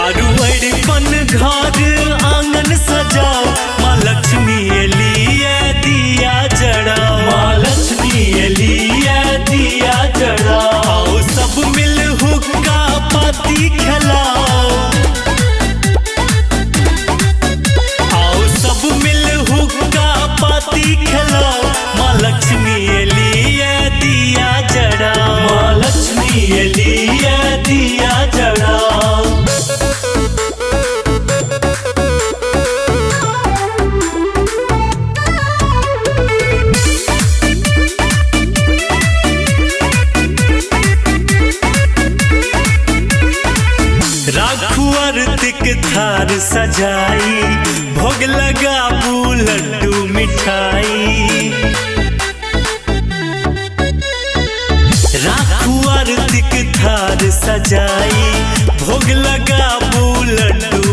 आरुअर बन घर आंगन सजाओ, माँ लक्ष्मी लिए दिया जड़ाओ, माँ लक्ष्मी लिए दिया जड़ाओ। आओ सब मिल हुक्का पाती खिलाओ, आओ सब मिल हुक्का पाती खिलाओ, माँ लक्ष्मी लिए दिया जड़ाओ, माँ लक्ष्मी लिए दिया जड़ाओ। राखू आरतिक थार सजाई, भोग लगाबू लड्डू मिठाई। राखू आरतिक थार सजाई, भोग लगाबू लड्डू